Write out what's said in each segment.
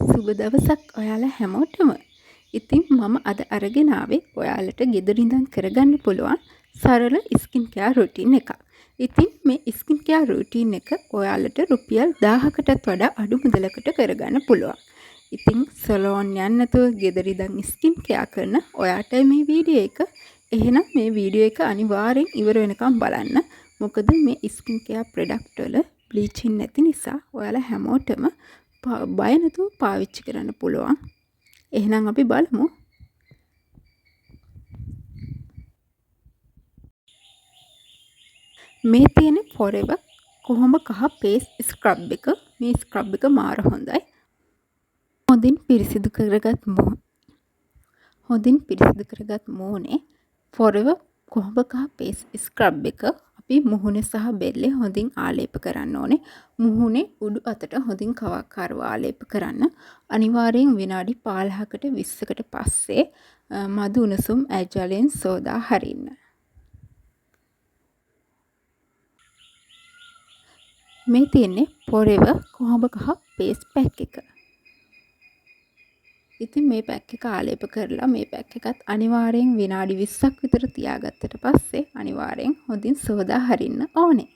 සුබ දවසක් ඔයාලා හැමෝටම. ඉතින් මම අද අරගෙන ආවේ ඔයාලට ගෙදර ඉඳන් කරගන්න පුළුවන් සරල ස්කින් කෙයාර් රුටීන් එකක්. ඉතින් මේ ස්කින් කෙයාර් රුටීන් එක ඔයාලට රුපියල් 1000කටත් වඩා අඩු මුදලකට කරගන්න පුළුවන්. ඉතින් සලෝන් යන්න නැතුව ගෙදර ඉඳන් ස්කින් කෙයාර් කරන ඔයාට මේ වීඩියෝ එක එහෙනම් මේ වීඩියෝ එක අනිවාර්යෙන් ඉවර වෙනකම් බලන්න. මොකද මේ ස්කින් කෙයාර් ප්‍රොඩක්ට් වල බ්ලීචින් නැති නිසා ඔයාලා හැමෝටම බය නැතුව පාවිච්චි කරන්න පුළුවන්. එහෙනම් අපි බලමු. මේ තියෙන Forever කොහොඹ කහ පේස් ස්ක්‍රබ් එක. මේ ස්ක්‍රබ් එක මාර හොඳයි. හොඳින් පිරිසිදු කරගත් මූණේ Forever කොහොඹ කහ පේස් ස්ක්‍රබ් එක අපි මුහුණ සහ බෙල්ලේ හොඳින් ආලේප කරන්න ඕනේ. මුහුණේ උඩු අතට හොඳින් කවක්කාරව ආලේප කරන්න. අනිවාර්යෙන් විනාඩි 15කට 20කට පස්සේ මදු උණුසුම් ඇජලෙන් සෝදා හරින්න. මේ තියෙන්නේ Forever කොහොඹ කහ පේස් පැක් එක. ඉතින් මේ පැක් එක ආලේප කරලා මේ පැක් එකත් අනිවාර්යෙන් විනාඩි 20ක් විතර තියාගත්තට පස්සේ අනිවාර්යෙන් හොඳින් සෝදා හරින්න ඕනේ.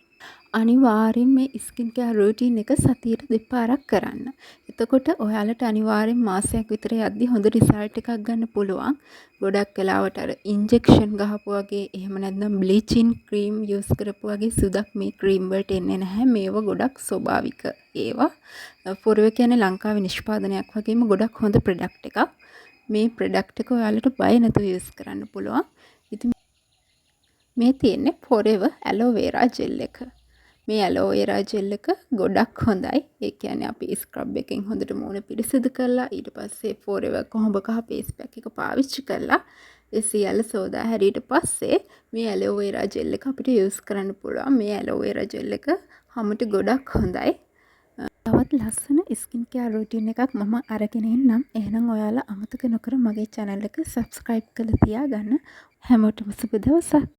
අනිවාර්යෙන් මේ ස්කින් කෙයාර් රුටීන් එක සතියට දෙපාරක් කරන්න. එතකොට ඔයාලට අනිවාර්යෙන් මාසයක් විතර යද්දි හොඳ රිසල්ට් එකක් ගන්න පුළුවන්. ගොඩක් වෙලාවට අර ඉන්ජෙක්ෂන් ගහපු වගේ එහෙම නැත්නම් බ්ලීචින් ක්‍රීම් යූස් කරපු වගේ සුදක් මේ ක්‍රීම් වලට එන්නේ නැහැ. මේවා ගොඩක් ස්වභාවික ඒවා. Forever කියන්නේ ලංකාවේ නිෂ්පාදනයක් වගේම ගොඩක් හොඳ ප්‍රොඩක්ට් එකක්. මේ ප්‍රොඩක්ට් එක ඔයාලට බය නැතුව යූස් කරන්න පුළුවන්. ඉතින් මේ තියෙන්නේ Forever ඇලෝ වේරා ජෙල් එක. මේ ඇලෝ වේරා ජෙල් එක ගොඩක් හොඳයි. ඒ කියන්නේ අපි ස්ක්‍රබ් එකෙන් හොඳට මූණ පිරිසිදු කරලා ඊට පස්සේ Forever කොහොඹ කහ පේස් පැක් එක පාවිච්චි කරලා ඒ සියල්ල සෝදා හැරියට පස්සේ මේ ඇලෝ වේරා ජෙල් එක අපිට යූස් කරන්න පුළුවන්. මේ ඇලෝ වේරා ජෙල් එක හැමෝට ගොඩක් හොඳයි. තවත් ලස්සන ස්කින් කෙයාර් රුටීන් එකක් මම අරගෙන එන්නම්. එහෙනම් ඔයාලා අමතක නොකර මගේ channel එක subscribe කරලා තියාගන්න. හැමෝටම සුබ දවසක්.